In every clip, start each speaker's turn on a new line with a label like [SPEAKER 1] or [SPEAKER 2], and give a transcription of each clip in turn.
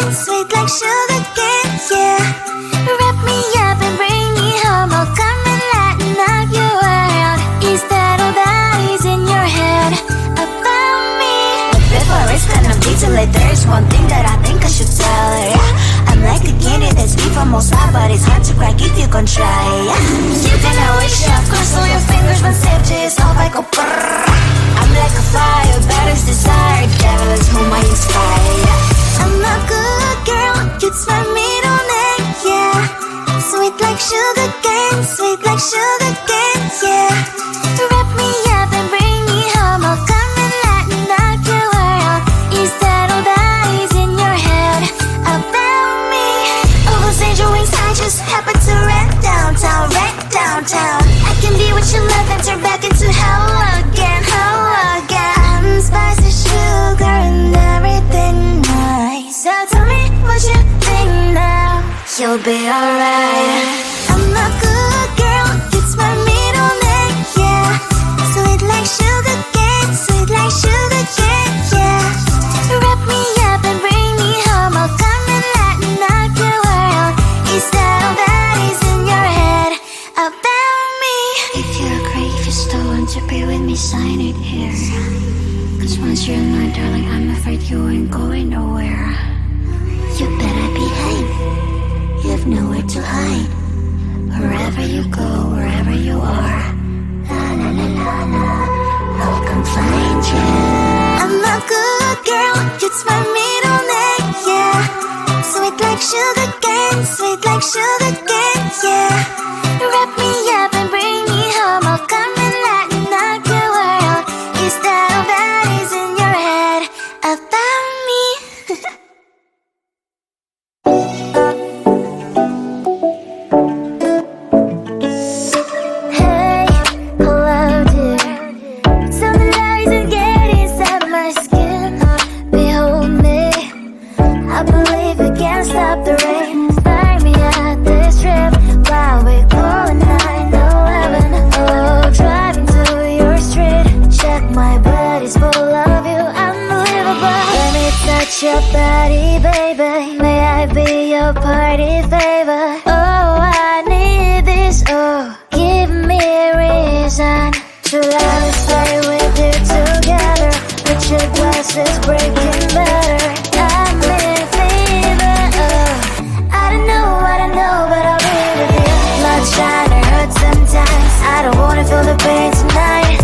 [SPEAKER 1] cane, sweet like sugar cane, yeah. Wrap me up and bring me home, I'll come and lighten up your world. Is that all that is in your head about me? But before it's gonna be too late, there's one thing that I think I should tell her, yeah. I'm like a candy that's sweet from most high, but it's hard to crack if you can try, yeah. You can always shove, cross all your fingers when safety is off, I go brrrr. I'm like a fire, balance desire, devil is whom I inspire, yeah. I'm a good girl, it's my middle name, yeah. Sweet like sugar cane, sweet like sugar cane, yeah. Wrap me up and bring me home, I'll come and lighten up your world. Is that all that is in your head about me? All those angel wings I just happen to rent downtown, rent downtown. I can be what you love and turn back into hell again, hell again. I'm spicy sugar and everything nice. So tell me what you think now, you'll be alright. I'm a good girl, it's my middle name, yeah. Sweet like sugar cane, sweet like sugar cane, yeah. Wrap me up and bring me home, I'll come and lighten up your world. Is that all that is in your head about me? If you agree, if you still want to be with me, sign it here. Cause once you're mine, darling, I'm afraid you ain't going nowhere. You better behave, you have nowhere to hide. Wherever you go, wherever you are, la la la la la, I'll come find you. I'm a good girl, it's my middle name, yeah. Sweet like sugar cane, sweet like sugar cane, yeah. Wrap me up and bring me home, I'll come and lighten up your world. Is that all that is in your head about me? Hey, hello dear. Something that isn't getting inside my skin. Behold me, I believe we can't stop the rain. Start me at this trip while we call 911. Oh, driving to your street, check my body's full of you, unbelievable. Let me touch your body, baby. May I be your party favor? Oh, I need this. Oh, give me a reason to let me stay with you together. With your glasses breaking better. I'm in fever. Oh, I don't know what I know, but I'll be with you. Not trying to hurt sometimes. I don't wanna feel the pain tonight.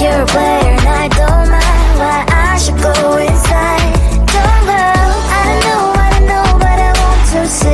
[SPEAKER 1] You're a player and I don't mind. Why I should go inside. Don't know, I don't know what I know, but I want to see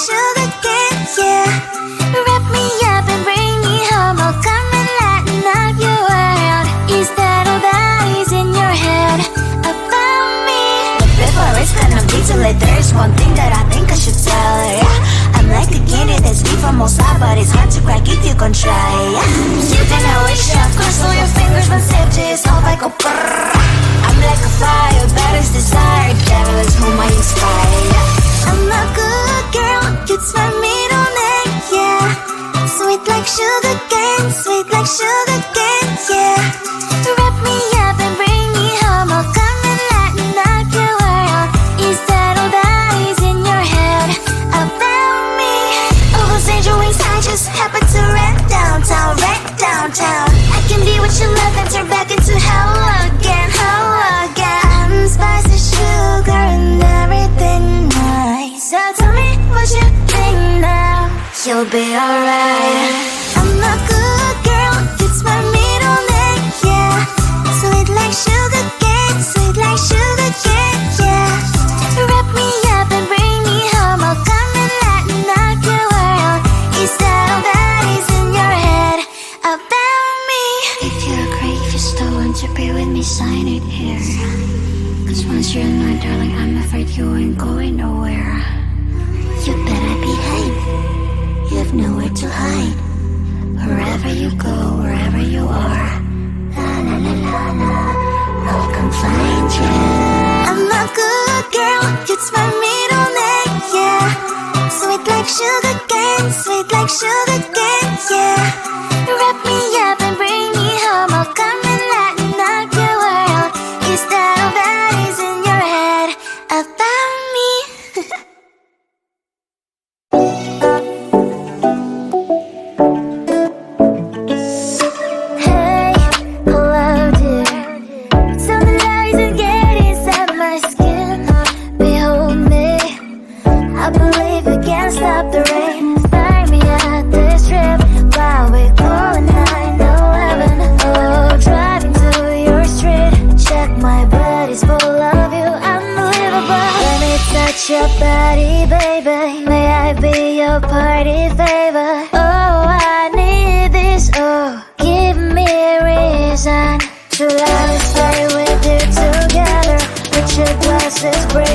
[SPEAKER 1] sugar cane, yeah. Wrap me up and bring me home. I'll come and lighten up your world. Is that all that is in your head about me? But before it's gonna be too late, there's one thing that I think I should tell her, yeah. I'm like a candy that's deep from outside, but it's hard to crack if you can try, yeah. You can always shove, cross all your fingers when safety is off, I go brrrr. I'm like a fire, that is desire, devil is whom I inspire, yeah. I'm a good girl, it's my middle name, yeah. Sweet like sugar cane, yeah. Wrap me up and bring me home. I'll come and lighten up your world. Is that all that is in your head about me? Oh, those angel wings I just happen to rent downtown, I can be what you love and turn back into hell again. I'm spicy sugar and everything nice. So tell me what you think now. You'll be alright. I'm a good girl, it's my middle name, yeah. Sweet like sugar cane, yeah. Wrap me up and bring me home. I'll come and lighten up your world. Is that all that is in your head about me? If you're great, if you still want to be with me, sign it here. Cause once you're not, darling, I'm afraid you ain't going nowhere. You better behave, you have nowhere to hide. Wherever you go, wherever you are, la la la la la, I'll come find you. I'm a good girl, it's my middle name, yeah. Sweet like sugar cane, yeah. Wrap me up and bring me home. I'll come and lighten up your world. Is that all that is in your head about me? Hey, hello dear. Tell me lies and get inside my skin. Behold me, I believe we can't stop the rain. Find me at this trip while we call 911. Oh, driving to your street. Check my body's full of you, unbelievable. Let me touch your body, baby. May I be your party favor? Oh, I need this. Oh, give me a reason to love and stay with you together. With your glasses break.